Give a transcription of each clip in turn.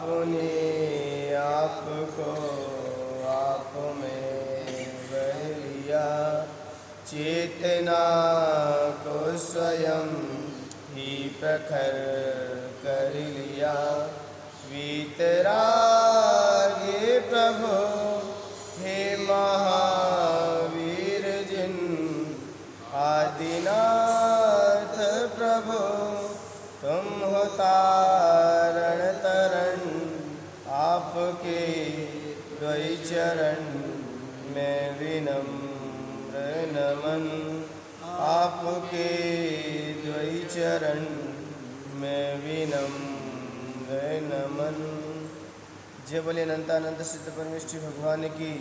आपने आपको आप में भर लिया, चेतना को स्वयं ही प्रखर कर लिया। वीतरागे प्रभु हे महावीर जिन, आदिनाथ प्रभु तुम हो तारण तरण। आपके द्वै चरण में विनम्र नमन, आपके द्वै चरण में विनम्र नमन। जय बोले अनंतानंद सिद्ध परमेश्वरी भगवान की,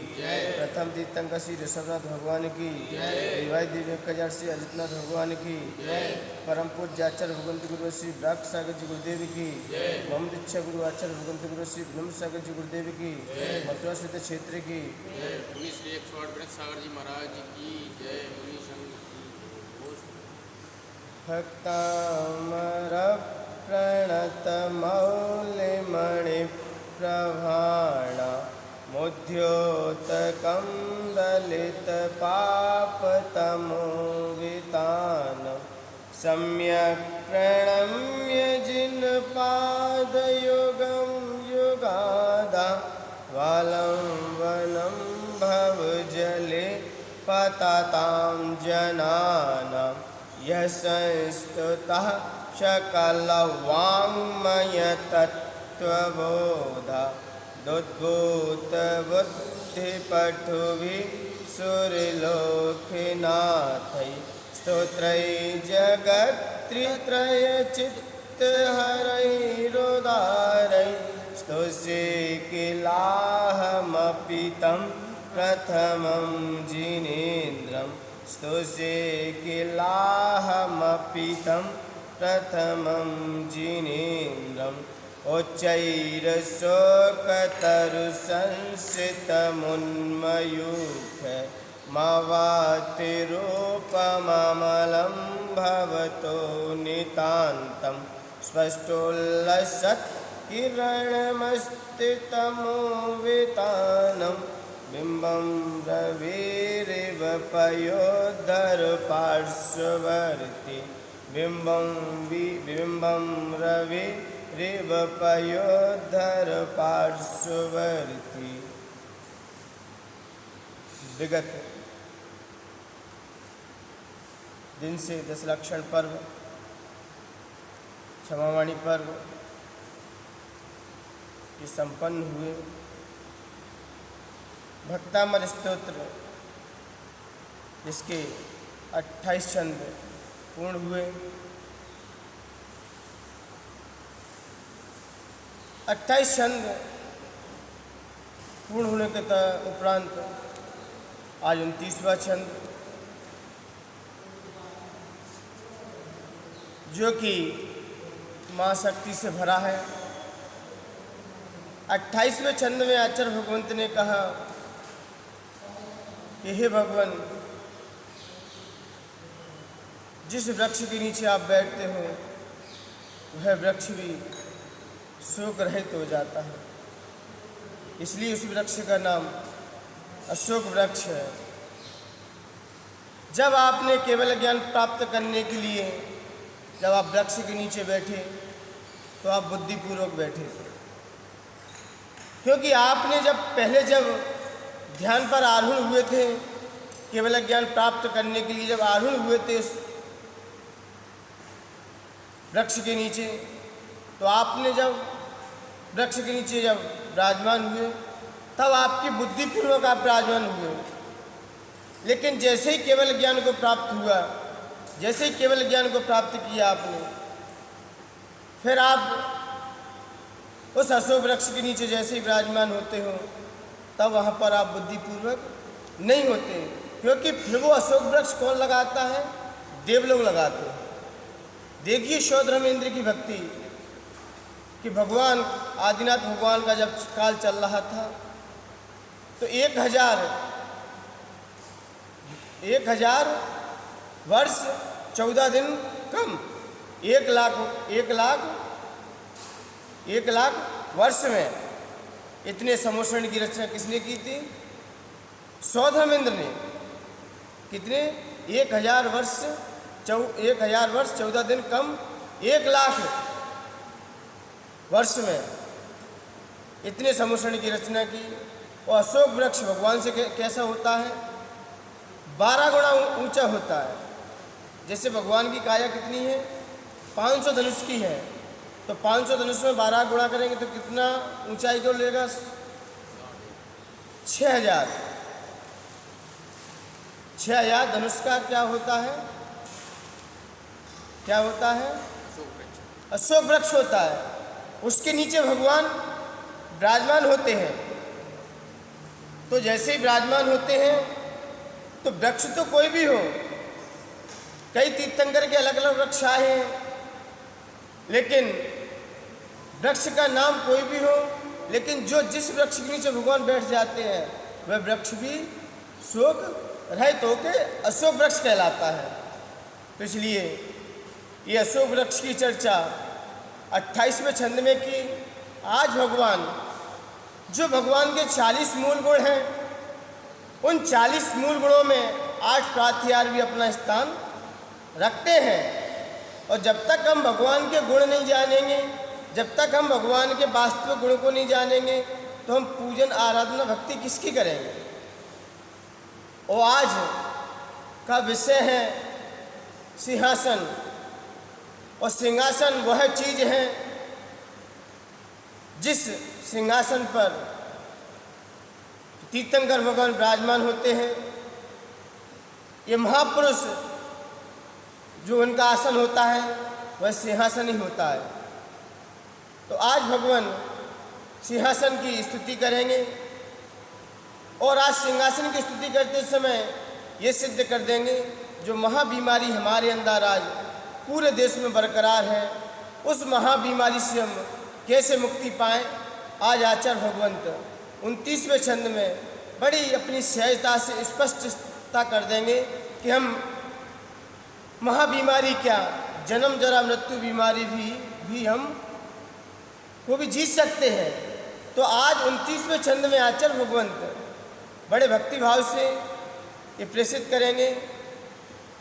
प्रथम तीर्थंकर श्री ऋषभनाथ भगवान की, दिवाई दिव्य 1000 श्री अजितनाथ भगवान की, परम पूज्य आचार्य भगवंत गुरु श्री ब्राक सागर जी गुरुदेव की, मम दीक्षा गुरु आचार्य भगवंत गुरु श्री ब्रह्म सागर जी गुरुदेव की, मथुरा स्थित क्षेत्र की, श्री 108 सागर जी महाराज की जय। भक्तामर प्रणत मौलिमणि प्रभाण, मुद्योतकं दलित पापतमोवितान, सम्यक् प्रणम्य जिन पादयुगं युगादा, वालंबनं भवजले पततां जनानां, यः संस्तुतः सकलवाङ्मय तत्त्वबोधा, दुद्भूतबुद्धिपटुभिः सुरलोकनाथैः, स्तोत्रैः जगत्त्रयचित्तहरैरुदारैः, स्तुष्ये किलाहमपि तं प्रथमं जिनेन्द्रं, स्तुष्ये किलाहमपि तं प्रथमं जिनेन्द्रम्। उच्चैरशोकतरुसंसितमुन्मयूख, मवातिरूपममलं भवतो नितान्तं, स्पष्टोल्लसत्किरणमस्तितमोवितानं, बिम्बं रविरिव पयोधरपार्श्ववर्ति, बिम्बं रविरिव पयोधरपार्श्ववर्ति। विगत दिन से दशलक्षण पर्व, क्षमावाणी पर्व ये संपन्न हुए। भक्तामर स्तोत्र जिसके 28 छंद पूर्ण हुए। 28 छंद पूर्ण होने के उपरांत आज 29वां छंद, जो कि माँ शक्ति से भरा है। 28वें छंद में आचार्य भगवंत ने कहा कि हे भगवान, जिस वृक्ष के नीचे आप बैठते हो वह वृक्ष भी शोक रहित हो जाता है, इसलिए उस वृक्ष का नाम अशोक वृक्ष है। जब आपने केवल ज्ञान प्राप्त करने के लिए जब आप वृक्ष के नीचे बैठे तो आप बुद्धिपूर्वक बैठे थे, क्योंकि आपने जब ध्यान पर आरूढ़ हुए थे, केवल ज्ञान प्राप्त करने के लिए जब आरूढ़ हुए थे उस वृक्ष के नीचे, तो आपने जब वृक्ष के नीचे जब विराजमान हुए तब आपकी बुद्धिपूर्वक आप विराजमान हुए। लेकिन जैसे ही केवल ज्ञान को प्राप्त हुआ, जैसे ही केवल ज्ञान को प्राप्त किया आपने, फिर आप उस अशोक वृक्ष के नीचे जैसे ही विराजमान होते हो तब वहाँ पर आप बुद्धिपूर्वक नहीं होते, क्योंकि फिर वो अशोक वृक्ष कौन लगाता है? देवलोग लगाते हैं। देखिए शौधर्मेंद्र की भक्ति कि भगवान आदिनाथ भगवान का जब काल चल रहा था तो 1000 वर्ष 14 दिन कम 1 लाख वर्ष में इतने समोषण की रचना किसने की थी? सौधर्मेंद्र ने। कितने? 1000 वर्ष 14 दिन कम 1 लाख वर्ष में इतने समोषण की रचना की। और अशोक वृक्ष भगवान से कैसा होता है? 12 गुना ऊंचा होता है। जैसे भगवान की काया कितनी है? 500 धनुष की है, तो 500 धनुष में 12 गुणा करेंगे तो कितना ऊंचाई को लेगा? 6000। 6000 धनुष का क्या होता है? क्या होता है? अशोक वृक्ष होता है। उसके नीचे भगवान विराजमान होते हैं। तो जैसे ही विराजमान होते हैं तो वृक्ष तो कोई भी हो, कई तीर्थंकर के अलग अलग वृक्ष आए हैं, लेकिन वृक्ष का नाम कोई भी हो, लेकिन जिस वृक्ष के नीचे भगवान बैठ जाते हैं वह वृक्ष भी शोक रहित होकर अशोक वृक्ष कहलाता है। तो इसलिए ये अशोक वृक्ष की चर्चा 28वें छंद में की। आज जो भगवान के 40 मूल गुण हैं, उन 40 मूल गुणों में 8 प्रात्यार भी अपना स्थान रखते हैं। और जब तक हम भगवान के गुण नहीं जानेंगे, जब तक हम भगवान के वास्तविक गुण को नहीं जानेंगे, तो हम पूजन आराधना भक्ति किसकी करेंगे? और आज का विषय है सिंहासन। और सिंहासन वह चीज है जिस सिंहासन पर तीर्थंकर भगवान विराजमान होते हैं। ये महापुरुष जो उनका आसन होता है वह सिंहासन ही होता है। तो आज भगवान सिंहासन की स्तुति करेंगे और आज सिंहासन की स्तुति करते समय ये सिद्ध कर देंगे जो महाबीमारी हमारे अंदर आज पूरे देश में बरकरार है, उस महाबीमारी से हम कैसे मुक्ति पाएं। आज आचार्य भगवंत 29वें छंद में बड़ी अपनी सहजता से स्पष्टता कर देंगे कि हम महाबीमारी क्या, जन्म जरा मृत्यु बीमारी भी हम वो भी जीत सकते हैं। तो आज 29वें छंद में आचार्य भगवंत बड़े भक्ति भाव से ये प्रेषित करेंगे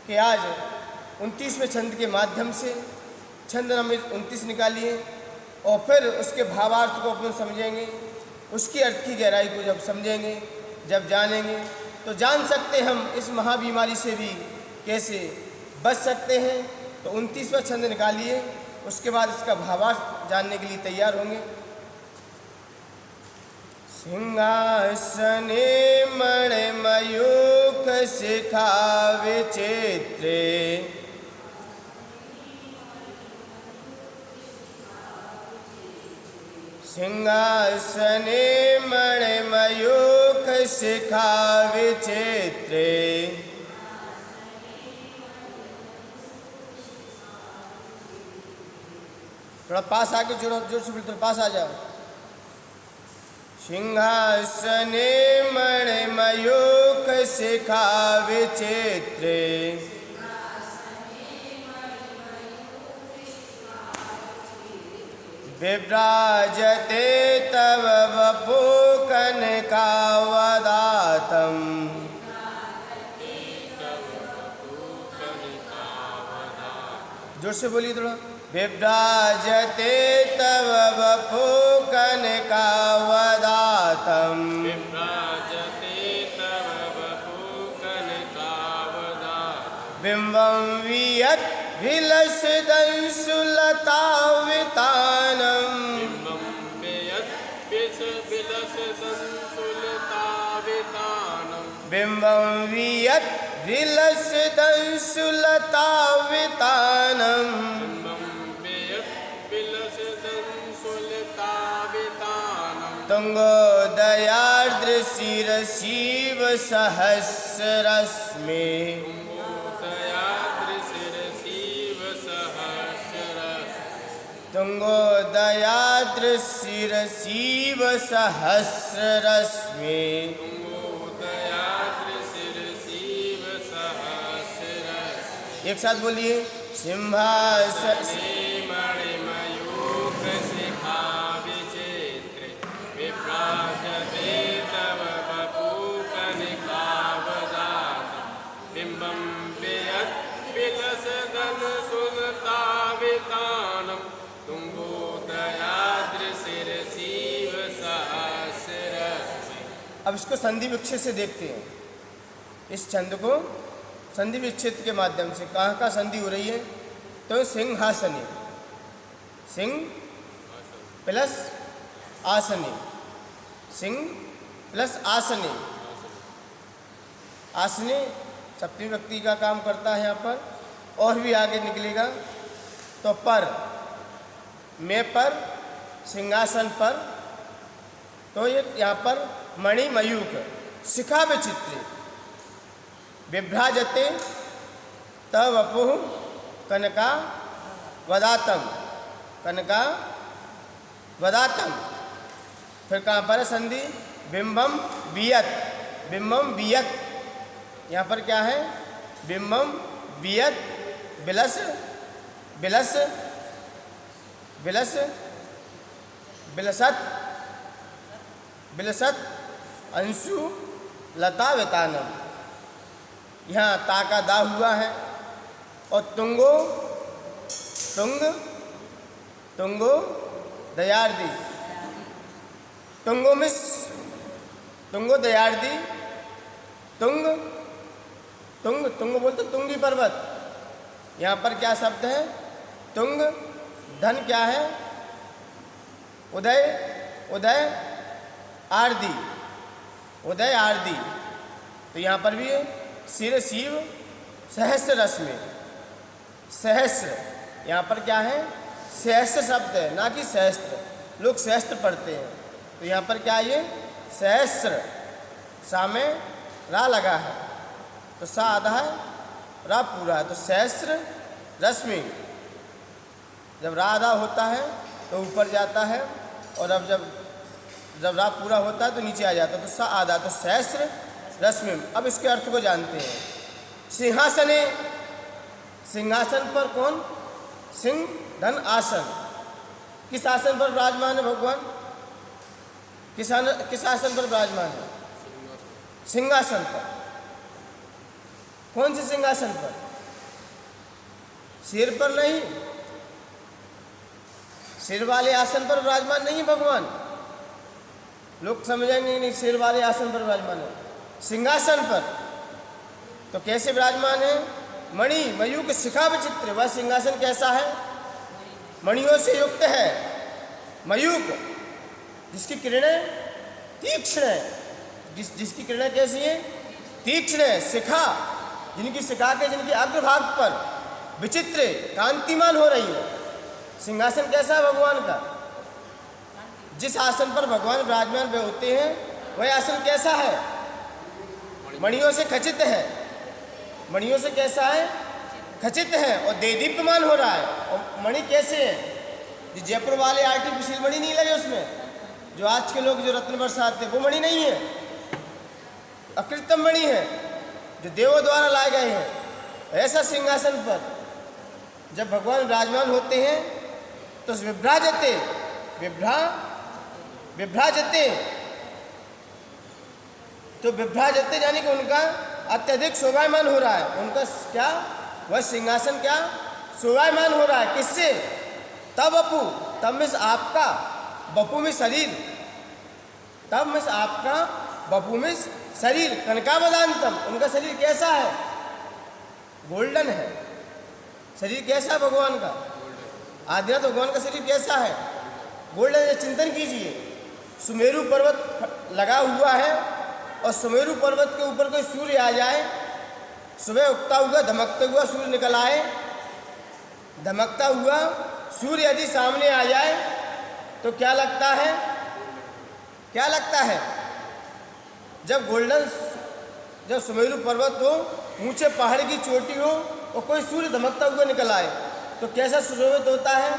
कि आज 29वें छंद के माध्यम से छंद नंबर 29 निकालिए और फिर उसके भावार्थ को अपन समझेंगे, उसकी अर्थ की गहराई को जब समझेंगे, जब जानेंगे, तो जान सकते हम इस महाबीमारी से भी कैसे बच सकते हैं। तो 29वां छंद निकालिए, उसके बाद इसका भावार्थ जानने के लिए तैयार होंगे। सिंहासने मणिमयूख शिखा विचित्रे सिंहासने मणिमयूख शिखा विचित्रे थोड़ा पास आके जोर से बोलते, पास आ जाओ। सिंहासने मणिमयूख शिखा विचित्रे विभ्राजते तव वपु कनकावदातं जोर से बोलिए थोड़ा। विभ्राजते तव वपु कनकावदातं बिंबं वियत् विलसिदंशुलतावितानं बिंबं वियत् विलसिदंशुलतावितानं तुंगोदयार्द्रशिरसीव सहस्रस्मे तुंगोदयाद्रशिरसीव सहस्रस्मे एक साथ बोलिए। सिंहासने मणिमयूख शिखा विचित्रे अब इसको संधि विच्छेद से देखते हैं। इस छंद को संधि विच्छेद के माध्यम से कहाँ कहाँ संधि हो रही है, तो सिंहासनी, सिंह प्लस आसनी, सिंह प्लस आसनी, आसनी सप्तमी व्यक्ति का काम करता है यहाँ पर। और भी आगे निकलेगा तो पर, मैं पर, सिंहासन पर, तो ये यहाँ पर मणि मयूक, शिखा विचित्र, विभ्राजते तव वपुः कनका वदातम, कनका वदातम। फिर कहाँ पर है संधि, बिंबम बियत, बिंबम बियत, यहाँ पर क्या है, बिंबम बियत, बिलस, बिलस, बिलस, बिलसत, बिलसत, अंशु लता वेतानम, यहाँ ता का दा हुआ है। और तुंगो, तुंग, तुंगो दयार्दी, तुंगो मिस, तुंगो दयार्दी, तुंग, तुंग, तुंग बोलते तुंगी पर्वत, यहाँ पर क्या शब्द है, तुंग, धन क्या है, उदय, उदय आरदी, उदय आरदी, तो यहाँ पर भी सिर शिव सहस्र रश्मि, सहस्र, यहाँ पर क्या है, सहस्र शब्द है, ना कि सहस्त्र, लोग सहस्त्र पढ़ते हैं, तो यहाँ पर क्या है, ये सहस्र, सा में रा लगा है, तो सा आधा है, रा पूरा है, तो सहस्र रश्मि, जब रा आधा होता है तो ऊपर जाता है, और अब जब रा पूरा होता है तो नीचे आ जाता है, तो सा आधा, तो सहस्र रश्मि। अब इसके अर्थ को जानते हैं। सिंहासने, सिंहासन पर कौन, सिंह धन आसन, किस आसन पर विराजमान है भगवान, किस आसन पर विराजमान है, सिंहासन पर। कौन से सिंहासन पर, सिर पर नहीं, सिर वाले आसन पर विराजमान नहीं है भगवान, लोग समझेंगे नहीं, सिर वाले आसन पर विराजमान है, सिंहासन पर। तो कैसे विराजमान है, मणि मयूक शिखा विचित्र, वह सिंहासन कैसा है, मणियों से युक्त है, मयूक जिसकी किरणें तीक्ष्ण है, जिसकी किरणें कैसी है, तीक्ष्ण है, शिखा जिनकी शिखा के, जिनके अग्रभाग पर विचित्र कांतिमान हो रही है। सिंहासन कैसा है भगवान का, जिस आसन पर भगवान विराजमान वे होते हैं, वह आसन कैसा है, मणियों से खचित है, मणियों से कैसा है, खचित है, और देदीप्यमान हो रहा है। और मणि कैसे है, जो जयपुर वाले आर्टिफिशियल मणि नहीं लगे उसमें, जो आज के लोग जो रत्न बरसाते वो मणि नहीं है, अकृत्रिम मणि है, जो देवों द्वारा लाए गए हैं। ऐसा सिंहासन पर जब भगवान विराजमान होते हैं तो विभ्राजते, विभ्राजते, तो विभ्राजते यानी कि उनका अत्यधिक शोभायमान हो रहा है, उनका क्या, वह सिंहासन क्या शोभायमान हो रहा है, किससे, तब वपु, तब मिस आपका, वपु में शरीर, तब मिस आपका, वपु में शरीर, कनकावदांतम, उनका शरीर कैसा है, गोल्डन है। शरीर कैसा है भगवान का, आध्यात्म भगवान का शरीर कैसा है, गोल्डन है। चिंतन कीजिए, सुमेरु पर्वत लगा हुआ है, और सुमेरु पर्वत के ऊपर कोई सूर्य आ जाए, सुबह उगता हुआ धमकता हुआ सूर्य निकल आए, धमकता हुआ सूर्य यदि सामने आ जाए तो क्या लगता है, क्या लगता है, जब गोल्डन, जब सुमेरु पर्वत हो, ऊंचे पहाड़ की चोटी हो, और कोई सूर्य धमकता हुआ निकल आए तो कैसा सुशोभित होता है,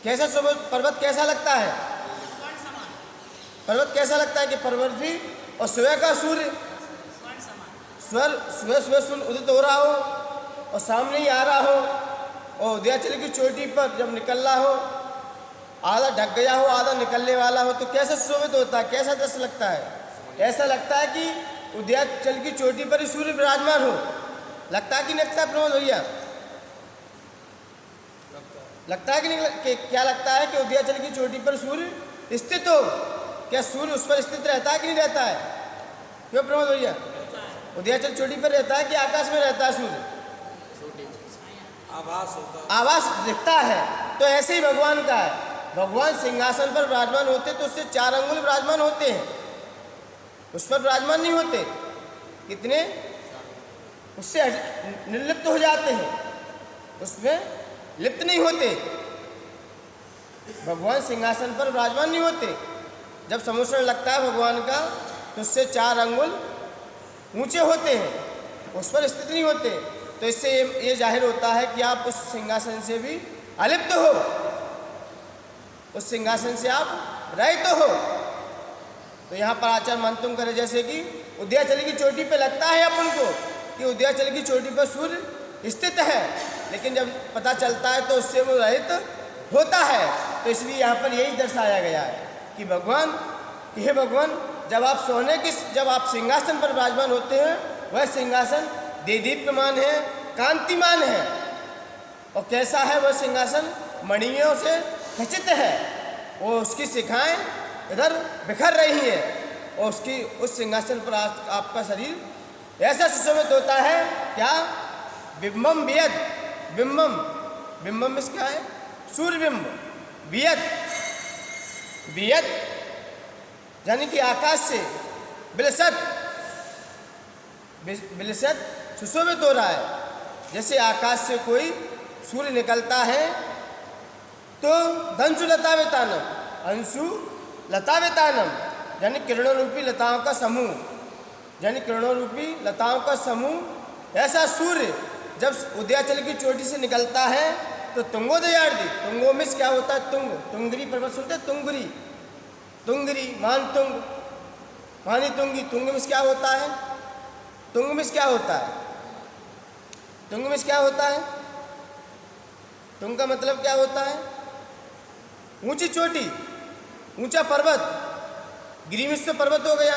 कैसा पर्वत कैसा लगता है, पर्वत कैसा लगता है कि पर्वत भी, और सुबह का सूर्य, सुबह सूर्य उदित हो रहा हो और सामने ही आ रहा हो, और उदयाचल की चोटी पर जब निकल रहा हो, आधा ढक गया हो आधा निकलने वाला हो, तो कैसा सुशोभित होता है, कैसा दृश्य लगता है। ऐसा लगता है कि उदयाचल की चोटी पर ही सूर्य विराजमान हो, लगता है कि नहीं लगता प्रमोद भैया, लगता है कि नहीं, क्या लगता है कि उदयाचल की चोटी पर सूर्य स्थित हो, क्या सूर्य उस पर स्थित रहता है कि नहीं रहता है? क्यों प्रमोद भैया? उदयाचल चोटी पर रहता है कि आकाश में रहता है सूर्य? आभास होता है, आवास दिखता है। तो ऐसे ही भगवान का है, भगवान सिंहासन पर विराजमान होते तो उससे 4 अंगुल विराजमान होते हैं, उस पर विराजमान नहीं होते। कितने? उससे निर्लिप्त हो जाते हैं, उसमें लिप्त नहीं होते। भगवान सिंहासन पर विराजमान नहीं होते। जब समोषण लगता है भगवान का तो उससे 4 अंगुल ऊंचे होते हैं, उस पर स्थित नहीं होते। तो इससे ये जाहिर होता है कि आप उस सिंहासन से भी अलिप्त हो, उस सिंहासन से आप रहित हो। तो यहाँ पर आचार्य मंतुम करे जैसे कि उदयाचल की चोटी पे लगता है अपन को कि उदयाचल की चोटी पर सूर्य स्थित है, लेकिन जब पता चलता है तो उससे वो रहित होता है। तो इसलिए यहाँ पर यही दर्शाया गया है कि भगवान, कि हे भगवान, जब आप सिंहासन पर विराजमान होते हैं, वह सिंहासन देदीप्यमान है, कांतिमान है। और कैसा है वह सिंहासन? मणियों से खचित है। वो उसकी शिखाएं इधर बिखर रही है और उस सिंहासन पर आपका शरीर ऐसा सुशोभित होता है। क्या? बिंबम वियत, बिंबम, बिंबम में क्या है? सूर्यबिंब। वियत, वियत यानी कि आकाश से बिलसत, बिलसत सुशोभित हो रहा है। जैसे आकाश से कोई सूर्य निकलता है तो धंसु लता वेतानम, अंशु लता वेतानम यानी किरणों रूपी लताओं का समूह, यानी किरणों रूपी लताओं का समूह। ऐसा सूर्य जब उदयाचल की चोटी से निकलता है तो तुंगोदयार्दी, तुंगो में क्या होता है? तुंग, तुंगरी पर्वत सुनते हैं? तुंगरी, तुंगरी, मानतुंग, मानी तुंगी। तुंग में क्या होता है? तुंग में क्या होता है? तुंग में क्या होता है? तुंग का मतलब क्या होता है? ऊंची चोटी, ऊंचा पर्वत। गिरी में तो पर्वत हो गया,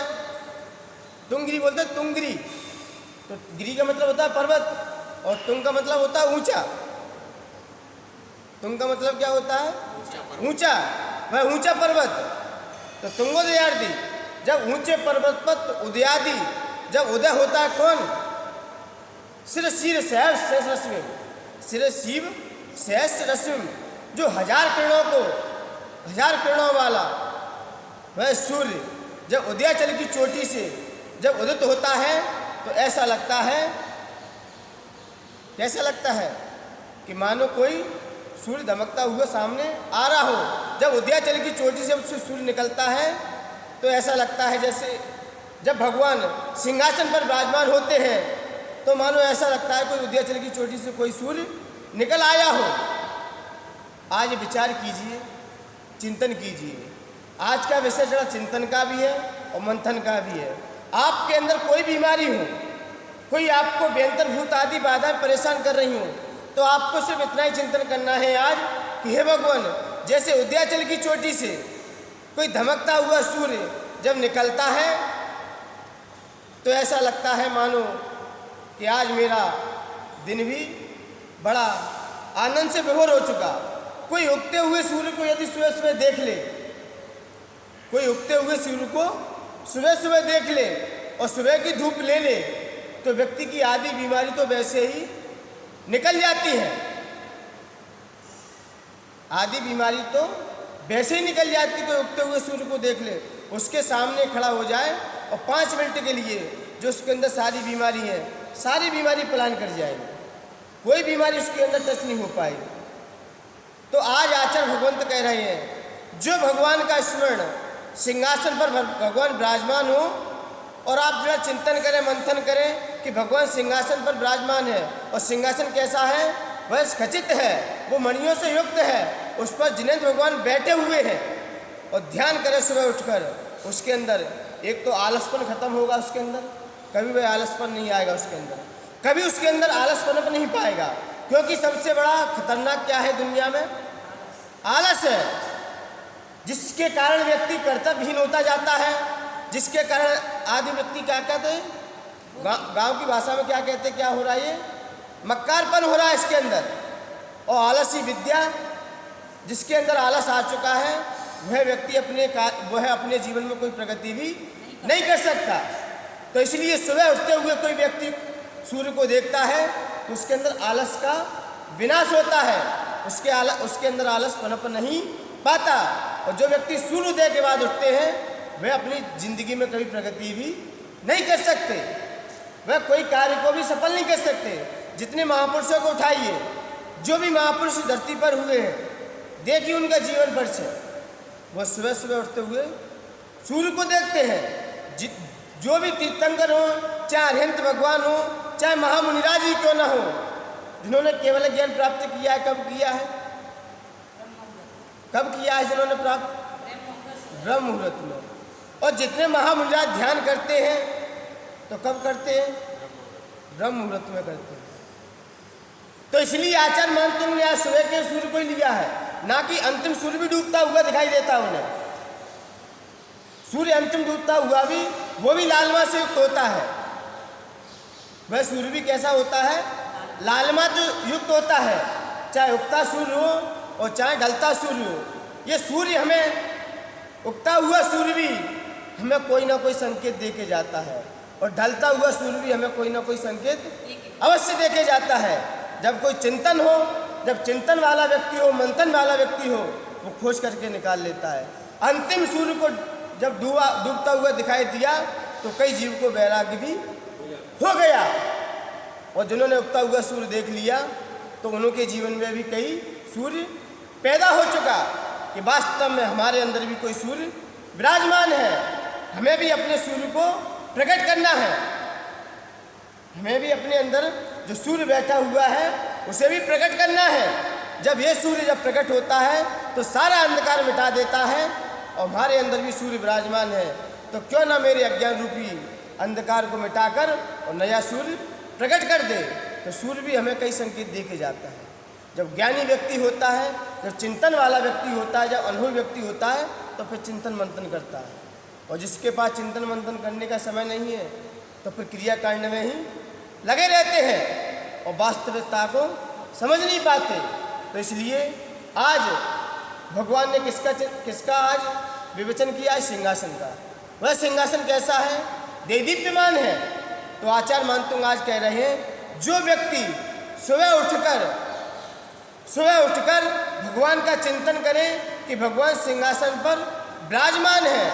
तुंगगिरी बोलते हैं, तुंगगिरी। तो गिरी का मतलब होता है पर्वत और तुंग का मतलब होता है ऊंचा। तुंग का मतलब क्या होता है? ऊंचा, वह ऊंचा पर्वत। तो तुंगोदयार्दी, जब ऊंचे पर्वत पर उदयादि, जब उदय होता है कौन? सिर शिर सहस शेष रश्मि, सिर शिव सहस रश्मि, जो 1000 किरणों को, 1000 किरणों वाला वह सूर्य जब उदयाचल की चोटी से जब उदित होता है तो ऐसा लगता है, कैसा लगता है? कि मानो कोई सूर्य धमकता हुआ सामने आ रहा हो। जब उदयाचल की चोटी से सूर्य निकलता है तो ऐसा लगता है जैसे जब भगवान सिंहासन पर विराजमान होते हैं तो मानो ऐसा लगता है कोई उदयाचल की चोटी से कोई सूर्य निकल आया हो। आज विचार कीजिए, चिंतन कीजिए। आज का विषय जरा चिंतन का भी है और मंथन का भी है। आपके अंदर कोई बीमारी हो, कोई आपको व्यंतरभूत आदि बाधाएं परेशान कर रही हो, तो आपको सिर्फ इतना ही चिंतन करना है आज कि हे भगवान, जैसे उदयाचल की चोटी से कोई धमकता हुआ सूर्य जब निकलता है तो ऐसा लगता है मानो कि आज मेरा दिन भी बड़ा आनंद से विभोर हो चुका। कोई उगते हुए सूर्य को यदि सुबह सुबह देख ले, कोई उगते हुए सूर्य को सुबह सुबह देख ले और सुबह की धूप ले ले तो व्यक्ति की आधी बीमारी तो वैसे ही निकल जाती है। आधी बीमारी तो वैसे ही निकल जाती। कोई उगते हुए सूर्य को देख ले, उसके सामने खड़ा हो जाए और 5 मिनट के लिए जो उसके अंदर सारी बीमारी है, सारी बीमारी पलायन कर जाएगी, कोई बीमारी उसके अंदर टच नहीं हो पाएगी। तो आज आचार्य भगवंत कह रहे हैं, जो भगवान का स्मरण सिंहासन पर भगवान विराजमान हो और आप जरा चिंतन करें, मंथन करें कि भगवान सिंहासन पर विराजमान है और सिंहासन कैसा है? वह खचित है, वो मणियों से युक्त है, उस पर जिनेंद्र भगवान बैठे हुए हैं। और ध्यान करें सुबह उठकर, उसके अंदर एक तो आलसपन खत्म होगा, उसके अंदर कभी वह आलसपन नहीं आएगा, उसके अंदर कभी उसके अंदर आलसपन नहीं पाएगा। क्योंकि सबसे बड़ा खतरनाक क्या है दुनिया में? आलस है, जिसके कारण व्यक्ति कर्तव्यहीन होता जाता है, जिसके कारण आदि व्यक्ति क्या कहते हैं, गांव की भाषा में क्या कहते हैं, क्या हो रहा है? ये मक्कारपन हो रहा है इसके अंदर। और आलसी विद्या, जिसके अंदर आलस आ चुका है वह व्यक्ति वह अपने जीवन में कोई प्रगति भी नहीं कर सकता। तो इसलिए सुबह उठते हुए कोई व्यक्ति सूर्य को देखता है तो उसके अंदर आलस का विनाश होता है, उसके अंदर आलस पनप नहीं पाता। और जो व्यक्ति सूर्योदय के बाद उठते हैं वह अपनी जिंदगी में कभी प्रगति भी नहीं कर सकते, वह कोई कार्य को भी सफल नहीं कर सकते। जितने महापुरुषों को उठाइए, जो भी महापुरुष धरती पर हुए हैं, देखिए उनका जीवन परिचय, वह सुबह सुबह उठते हुए सूर्य को देखते हैं। जो भी तीर्थंकर हो, चाहे अरहंत भगवान हो, चाहे महामुनिराज ही क्यों ना हो, जिन्होंने केवल ज्ञान प्राप्त किया है, कब किया है? कब किया है जिन्होंने प्राप्त? ब्रह्म मुहूर्त में। और जितने महामुनिराज ध्यान करते हैं तो कब करते हैं? ब्रह्म मुहूर्त में करते हैं। तो इसलिए आचार्य मानतुंग ने आज सुबह के सूर्य को ही लिया है, ना कि अंतिम सूर्य भी डूबता हुआ दिखाई देता उन्हें। सूर्य अंतिम डूबता हुआ भी वो भी लालिमा से युक्त होता है। वह सूर्य भी कैसा होता है? लालिमा तो युक्त होता है, चाहे उगता सूर्य हो और चाहे ढलता सूर्य हो। ये सूर्य हमें, उगता हुआ सूर्य भी हमें कोई ना कोई संकेत दे के जाता है, और ढलता हुआ सूर्य भी हमें कोई ना कोई संकेत अवश्य दे के जाता है। जब कोई चिंतन हो, जब चिंतन वाला व्यक्ति हो, मंथन वाला व्यक्ति हो, वो खोज करके निकाल लेता है। अंतिम सूर्य को जब डूबता हुआ दिखाई दिया तो कई जीव को वैराग्य भी हो गया, और जिन्होंने उगता हुआ सूर्य देख लिया तो उनके जीवन में भी कई सूर्य पैदा हो चुका कि वास्तव में हमारे अंदर भी कोई सूर्य विराजमान है। हमें भी अपने सूर्य को प्रकट करना है, हमें भी अपने अंदर जो सूर्य बैठा हुआ है उसे भी प्रकट करना है। जब ये सूर्य जब प्रकट होता है तो सारा अंधकार मिटा देता है, और हमारे अंदर भी सूर्य विराजमान है, तो क्यों ना मेरे अज्ञान रूपी अंधकार को मिटाकर और नया सूर्य प्रकट कर दे। तो सूर्य भी हमें कई संकेत दे के जाता है। जब ज्ञानी व्यक्ति होता है, जब चिंतन वाला व्यक्ति होता है, जब अनुभवी व्यक्ति होता है, तो फिर चिंतन मंथन करता है। और जिसके पास चिंतन मंथन करने का समय नहीं है तो फिर क्रियाकांड में ही लगे रहते हैं और वास्तविकता को समझ नहीं पाते। तो इसलिए आज भगवान ने किसका आज विवेचन किया है? सिंहासन का। वह सिंहासन कैसा है? देदीप्यमान है। तो आचार्य मानतुंग आज कह रहे हैं, जो व्यक्ति सुबह उठकर भगवान का चिंतन करे कि भगवान सिंहासन पर विराजमान है,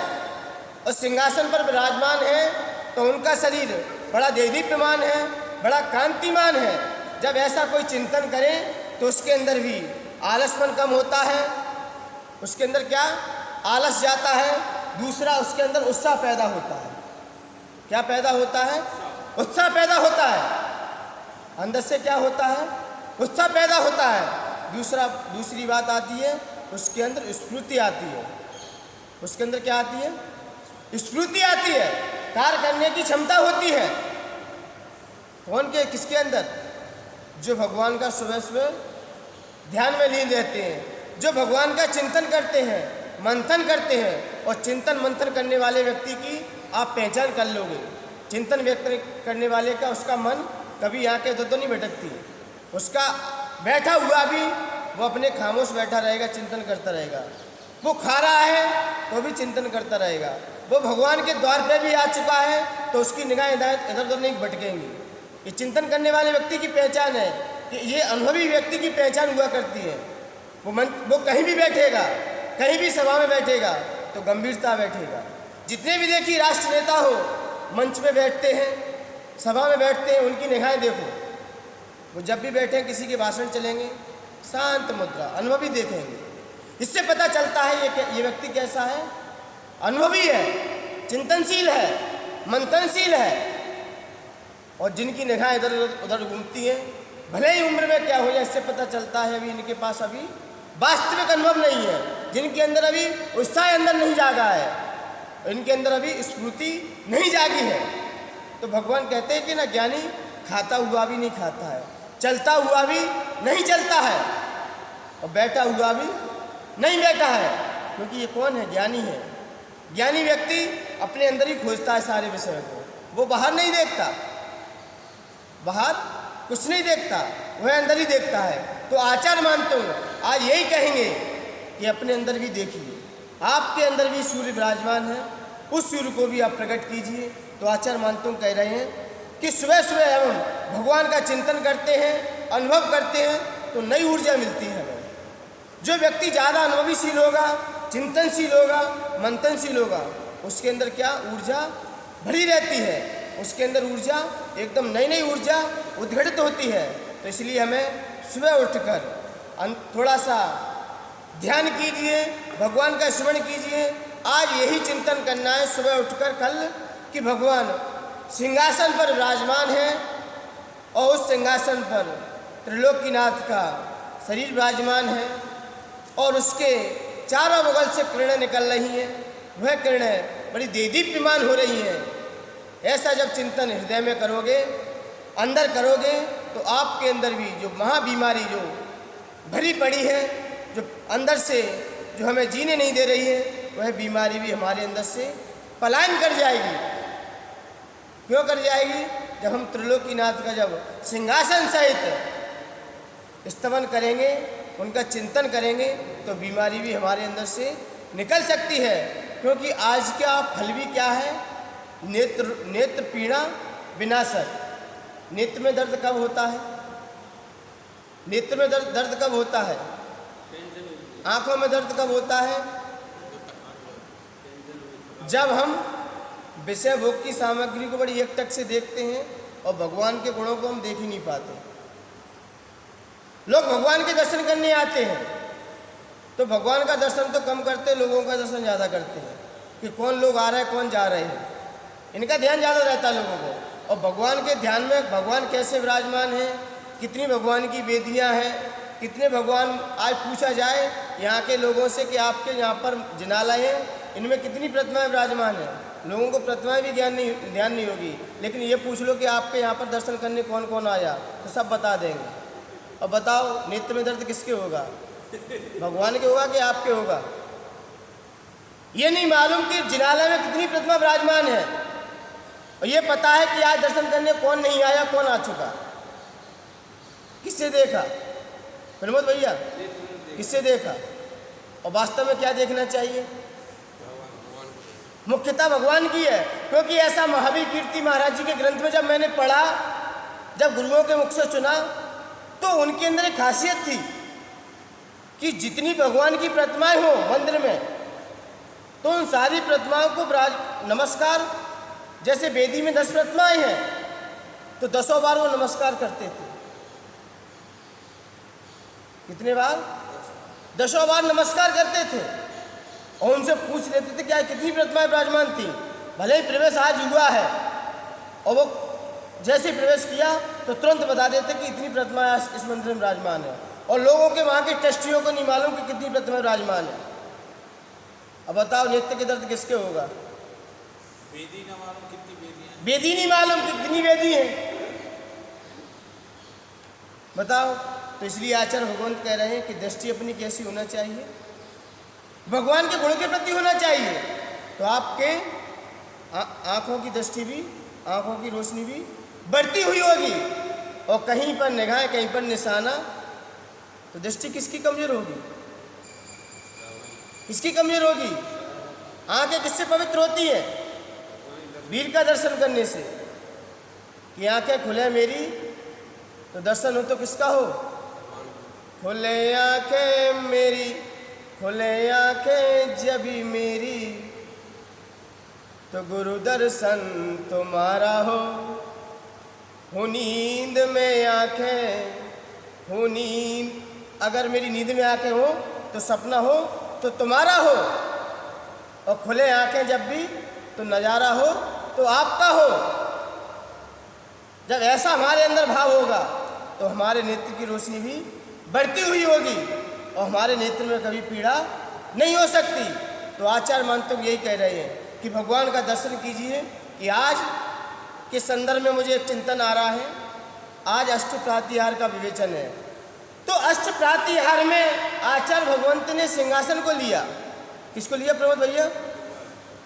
और सिंहासन पर विराजमान है तो उनका शरीर बड़ा देदीप्यमान है, बड़ा कांतिमान है। जब ऐसा कोई चिंतन करे तो उसके अंदर भी आलसपन कम होता है, उसके अंदर क्या? आलस जाता है। दूसरा, उसके अंदर उत्साह पैदा होता है। क्या पैदा होता है? उत्साह पैदा होता है। अंदर से क्या होता है? उत्साह पैदा होता है। दूसरी बात आती है, उसके अंदर स्फूर्ति आती है। उसके अंदर क्या आती है? स्फूर्ति आती है, कार्य करने की क्षमता होती है। कौन के? किसके अंदर? जो भगवान का सुबह सुबह ध्यान में लीन रहते हैं, जो भगवान का चिंतन करते हैं, मंथन करते हैं। और चिंतन मंथन करने वाले व्यक्ति की आप पहचान कर लोगे। चिंतन व्यक्त करने वाले का, उसका मन कभी यहाँ के तो नहीं भटकती। उसका बैठा हुआ भी वो अपने खामोश बैठा रहेगा, चिंतन करता रहेगा। वो खा रहा है तो भी चिंतन करता रहेगा। वो भगवान के द्वार पे भी आ चुका है तो उसकी निगाह इधर उधर नहीं भटकेंगी। ये चिंतन करने वाले व्यक्ति की पहचान है, कि ये अनुभवी व्यक्ति की पहचान हुआ करती है। वो कहीं भी बैठेगा, कहीं भी सभा में बैठेगा तो गंभीरता बैठेगा। जितने भी देखिए राष्ट्र नेता हो, मंच में बैठते हैं, सभा में बैठते हैं, उनकी निगाहें देखो। वो जब भी बैठे किसी के भाषण चलेंगे, शांत मुद्रा, अनुभवी देखेंगे। इससे पता चलता है ये व्यक्ति कैसा है? अनुभवी है, चिंतनशील है, मंथनशील है। और जिनकी निगाह इधर उधर घूमती है, भले ही उम्र में क्या हो जाए, इससे पता चलता है अभी इनके पास अभी वास्तविक अनुभव नहीं है। जिनके अंदर अभी उत्साह अंदर नहीं जागा है, इनके अंदर अभी स्फूर्ति नहीं जागी है। तो भगवान कहते हैं कि ना, ज्ञानी खाता हुआ भी नहीं खाता है, चलता हुआ भी नहीं चलता है, और बैठा हुआ भी नहीं बैठा है। क्योंकि ये कौन है? ज्ञानी है। ज्ञानी व्यक्ति अपने अंदर ही खोजता है सारे विषयों को, वो बाहर नहीं देखता, बाहर कुछ नहीं देखता, वह अंदर ही देखता है। तो आचार्य मानतुंग आज यही कहेंगे कि अपने अंदर भी देखिए, आपके अंदर भी सूर्य विराजमान है, उस सूर्य को भी आप प्रकट कीजिए। तो आचार्य मानतुंग कह रहे हैं कि सुबह सुबह हम भगवान का चिंतन करते हैं, अनुभव करते हैं, तो नई ऊर्जा मिलती है हमें। जो व्यक्ति ज़्यादा अनुभवीशील होगा, चिंतनशील होगा, मंथनशील होगा, उसके अंदर क्या ऊर्जा भरी रहती है, उसके अंदर ऊर्जा एकदम नई नई ऊर्जा उद्घटित होती है। तो इसलिए हमें सुबह उठकर थोड़ा सा ध्यान कीजिए, भगवान का स्मरण कीजिए। आज यही चिंतन करना है सुबह उठकर कल कि भगवान सिंहासन पर विराजमान है और उस सिंहासन पर त्रिलोकीनाथ का शरीर विराजमान है और उसके चारों बगल से किरणें निकल रही हैं, वह किरणें बड़ी देदीप्यमान हो रही हैं। ऐसा जब चिंतन हृदय में करोगे, अंदर करोगे, तो आपके अंदर भी जो महाबीमारी जो भरी पड़ी है, जो अंदर से जो हमें जीने नहीं दे रही है, वह बीमारी भी हमारे अंदर से पलायन कर जाएगी। क्यों कर जाएगी? जब हम त्रिलोकीनाथ का जब सिंहासन सहित स्तवन करेंगे, उनका चिंतन करेंगे, तो बीमारी भी हमारे अंदर से निकल सकती है। क्योंकि आज का फल भी क्या है? नेत्र पीड़ा विनाशक। नेत्र में दर्द कब होता है? नेत्र में दर्द कब होता है? आंखों में दर्द कब होता है? जब हम विषय भोग की सामग्री को बड़ी एकटक से देखते हैं और भगवान के गुणों को हम देख ही नहीं पाते। लोग भगवान के दर्शन करने आते हैं तो भगवान का दर्शन तो कम करते, लोगों का दर्शन ज़्यादा करते हैं कि कौन लोग आ रहे हैं, कौन जा रहे हैं। इनका ध्यान ज़्यादा रहता है लोगों को। और भगवान के ध्यान में भगवान कैसे विराजमान है, कितनी भगवान की वेदियाँ हैं, कितने भगवान, आज पूछा जाए यहाँ के लोगों से कि आपके यहाँ पर जिनालय है, इनमें कितनी प्रतिमाएं विराजमान है। लोगों को प्रतिमाएं भी ध्यान नहीं होगी, लेकिन ये पूछ लो कि आपके यहाँ पर दर्शन करने कौन कौन आया, तो सब बता देंगे। और बताओ नेत्र में दर्द किसके होगा? भगवान के होगा कि आपके होगा? ये नहीं मालूम कि जिनालय में कितनी प्रतिमा विराजमान है, और ये पता है कि आज दर्शन करने कौन नहीं आया, कौन आ चुका, किससे देखा? प्रमोद भैया, किससे देखा? और वास्तव में क्या देखना चाहिए? मुख्यता भगवान की है। क्योंकि ऐसा महावीर कीर्ति महाराज जी के ग्रंथ में जब मैंने पढ़ा, जब गुरुओं के मुख से सुना, तो उनके अंदर एक खासियत थी कि जितनी भगवान की प्रतिमाएं हो मंदिर में, तो उन सारी प्रतिमाओं को नमस्कार, जैसे वेदी में 10 प्रतिमाएं हैं तो 10 बार वो नमस्कार करते थे। कितने बार? 10 बार नमस्कार करते थे। और उनसे पूछ लेते थे क्या कितनी प्रतिमाएं विराजमान थी। भले ही प्रवेश आज हुआ है और वो जैसे प्रवेश किया तो तुरंत बता देते कि इतनी प्रतिमाएं इस मंदिर में विराजमान है। और लोगों के वहाँ के ट्रस्टियों को नहीं मालूम कि कितनी प्रतिमाएं विराजमान है। अब बताओ नेत्र के दर्द किसके होगा? वेदी ना मालूम कितनी वेदी है, वेदी नहीं मालूम कि कितनी वेदी है, बताओ। तो इसलिए आचार्य भगवंत कह रहे हैं कि दृष्टि अपनी कैसी होना चाहिए? भगवान के गुणों के प्रति होना चाहिए। तो आपके आँखों की दृष्टि भी, आँखों की रोशनी भी बढ़ती हुई होगी। और कहीं पर निगाह, कहीं पर निशाना, तो दृष्टि किसकी कमजोर होगी? किसकी कमजोर होगी? आँखें किससे पवित्र होती है? वीर का दर्शन करने से। कि आँखें खुले मेरी तो दर्शन हो तो किसका हो? खुले आँखें मेरी, खुले आँखें जभी मेरी, तो गुरु दर्शन तुम्हारा हो नींद में आँखें, हो नींद, अगर मेरी नींद में आँखें हो तो सपना हो तो तुम्हारा हो, और खुले आँखें जब भी तो नज़ारा हो तो आपका हो। जब ऐसा हमारे अंदर भाव होगा तो हमारे नेत्र की रोशनी भी बढ़ती हुई होगी और हमारे नेत्र में कभी पीड़ा नहीं हो सकती। तो आचार्य मानतुंग यही कह रहे हैं कि भगवान का दर्शन कीजिए। कि आज के संदर्भ में मुझे एक चिंतन आ रहा है, आज अष्ट प्रातिहार का विवेचन है। तो अष्ट प्रातिहार में आचार्य भगवंत ने सिंहासन को लिया। किसको लिया प्रमोद भैया?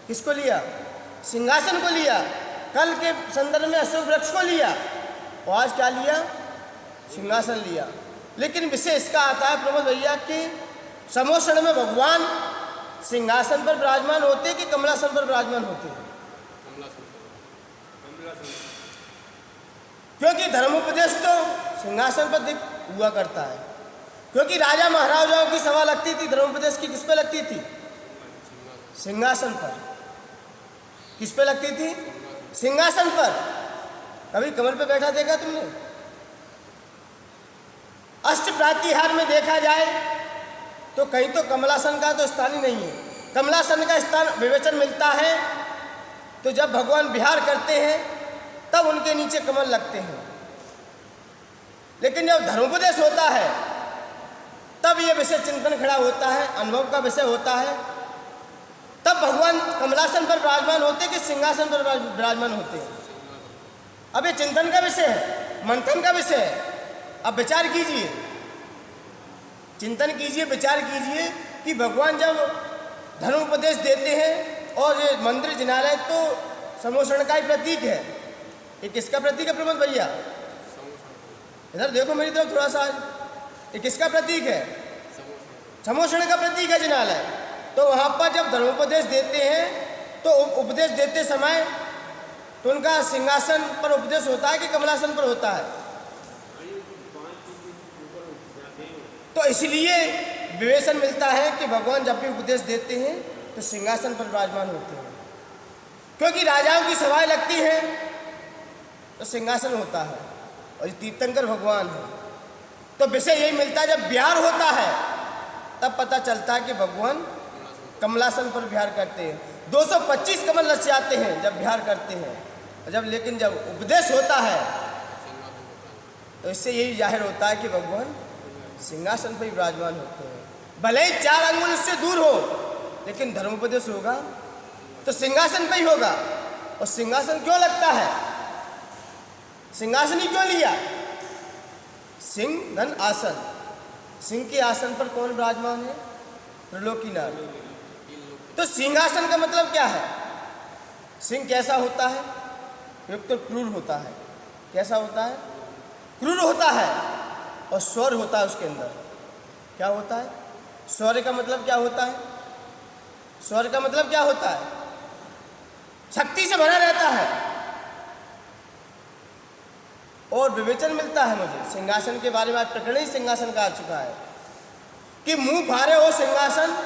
किसको लिया? सिंहासन को लिया। कल के संदर्भ में अशोक वृक्ष को लिया और आज क्या लिया? सिंहासन लिया। लेकिन विषय इसका आता है प्रमोद भैया कि समोषण में भगवान सिंहासन पर विराजमान होते कि कमलासन पर विराजमान होते? क्योंकि धर्मोपदेश तो सिंहासन पर हुआ करता है, क्योंकि राजा महाराजाओं की सभा लगती थी धर्मोपदेश की किस पे लगती थी? सिंहासन पर। किस पे लगती थी? सिंहासन पर। कभी कमल पे बैठा देखा तुमने? अष्टप्रातिहार में देखा जाए तो कहीं तो कमलासन का तो स्थान ही नहीं है। कमलासन का स्थान विवेचन मिलता है तो जब भगवान विहार करते हैं तब उनके नीचे कमल लगते हैं, लेकिन जब धर्मोपदेश होता है तब ये विषय चिंतन खड़ा होता है, अनुभव का विषय होता है, तब भगवान कमलासन पर विराजमान होते कि सिंहासन पर विराजमान होते हैं। अब ये चिंतन का विषय है, मंथन का विषय है। अब विचार कीजिए, चिंतन कीजिए, विचार कीजिए कि भगवान जब धर्मोपदेश देते हैं और ये मंदिर जिनालय तो समोषण का ही प्रतीक है। ये किसका प्रतीक है प्रमोद भैया? इधर देखो मेरी तरफ थोड़ा सा। ये किसका प्रतीक है? समोषण का प्रतीक है जिनालय। तो वहाँ पर जब धर्मोपदेश देते हैं तो उपदेश देते समय तो उनका सिंहासन पर उपदेश होता है कि कमलासन पर होता है? तो इसलिए विवेचन मिलता है कि भगवान जब भी उपदेश देते हैं तो सिंहासन पर विराजमान होते हैं, क्योंकि राजाओं की सभाएं लगती हैं तो सिंहासन होता है और ये तीर्थंकर भगवान है। तो विषय यही मिलता है, जब विहार होता है तब पता चलता है कि भगवान कमलासन पर विहार करते हैं। 225 कमल रच जाते हैं जब विहार करते हैं, लेकिन जब उपदेश होता है तो इससे यही जाहिर होता है कि भगवान सिंहासन पर विराजमान होते हैं। भले ही 4 अंगुल उससे दूर हो, लेकिन धर्मोपदेश होगा तो सिंहासन पर ही होगा। और सिंहासन क्यों लगता है? सिंहासन ही क्यों लिया? सिंह धन आसन। सिंह के आसन पर कौन विराजमान है? त्रिलोकीनाथ। तो सिंहासन का मतलब क्या है? सिंह कैसा होता है? एक तो क्रूर होता है। कैसा होता है? क्रूर होता है। और स्वर होता है उसके अंदर। क्या होता है? स्वर का मतलब क्या होता है? स्वर का मतलब क्या होता है? शक्ति से भरा रहता है। और विवेचन मिलता है मुझे सिंहासन के बारे में। आज प्रकरण ही सिंहासन का आ चुका है कि मुंह फाड़े हो सिंहासन,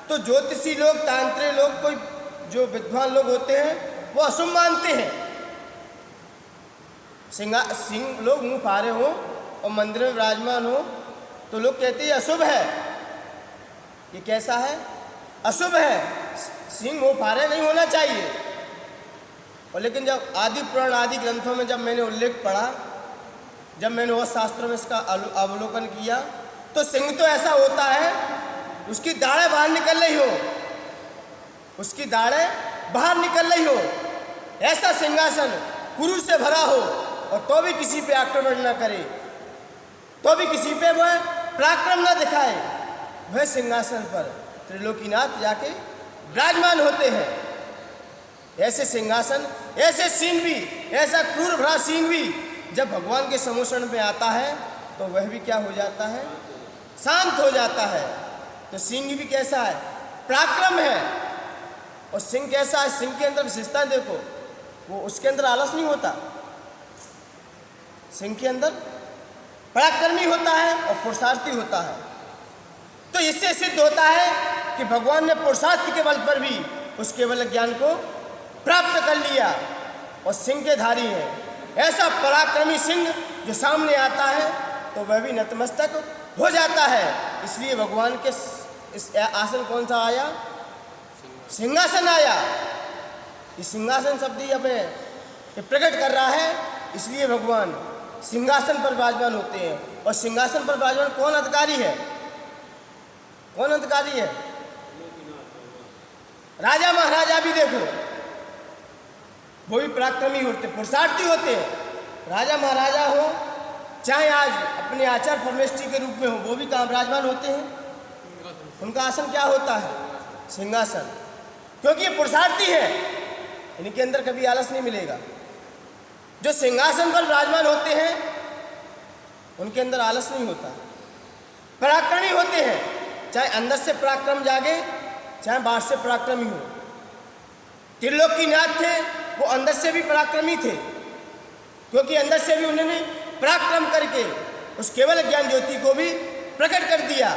तो ज्योतिषी लोग, तांत्रिक लोग, कोई जो विद्वान लोग होते हैं वो अशुभ मानते हैं। सिंह लोग मुंह फाड़े हो और मंदिर में विराजमान हो तो लोग कहते हैं अशुभ है। ये कैसा है? अशुभ है। सिंह मुंह फाड़े नहीं होना चाहिए। और लेकिन जब आदि पुराण आदि ग्रंथों में जब मैंने उल्लेख पढ़ा, जब मैंने वह शास्त्रों में इसका अवलोकन किया, तो सिंह तो ऐसा होता है उसकी दाढ़ें बाहर निकल रही हो, उसकी दाढ़ें बाहर निकल रही हो, ऐसा सिंहासन क्रूर से भरा हो, और तो भी किसी पे आक्रमण न करे, तो भी किसी पे वह पराक्रम न दिखाए, वह सिंहासन पर त्रिलोकीनाथ जाके विराजमान होते हैं। ऐसे सिंहासन, ऐसे सीन भी, ऐसा क्रूर भरा सीन भी जब भगवान के समोषण में आता है तो वह भी क्या हो जाता है? शांत हो जाता है। तो सिंह भी कैसा है? पराक्रम है। और सिंह कैसा है? सिंह के अंदर विशेषता देखो, वो उसके अंदर आलस नहीं होता। सिंह के अंदर पराक्रमी होता है और पुरुषार्थी होता है। तो इससे सिद्ध होता है कि भगवान ने पुरुषार्थ के बल पर भी उस केवल ज्ञान को प्राप्त कर लिया और सिंह के धारी है। ऐसा पराक्रमी सिंह जो सामने आता है तो वह भी नतमस्तक हो जाता है। इसलिए भगवान के इस आसन कौन सा आया? सिंहासन आया। ये सिंहासन शब्द ही हमें प्रकट कर रहा है। इसलिए भगवान सिंहासन पर विराजमान होते हैं। और सिंहासन पर विराजमान कौन अधिकारी है? कौन अधिकारी है? राजा महाराजा भी देखो, वो भी पराक्रमी होते, पुरुषार्थी होते हैं। राजा महाराजा हो, चाहे आज अपने आचार्य परमेष्ठी के रूप में हो, वो भी कहाँ विराजमान होते हैं? उनका आसन क्या होता है? सिंहासन। क्योंकि ये पुरुषार्थी है, इनके अंदर कभी आलस नहीं मिलेगा। जो सिंहासन पर विराजमान होते हैं उनके अंदर आलस नहीं होता, पराक्रमी होते हैं। चाहे अंदर से पराक्रम जागे चाहे बाहर से पराक्रमी हो। त्रिलोकीनाथ थे, वो अंदर से भी पराक्रमी थे, क्योंकि अंदर से भी उन्होंने पराक्रम करके उस केवल ज्ञान ज्योति को भी प्रकट कर दिया।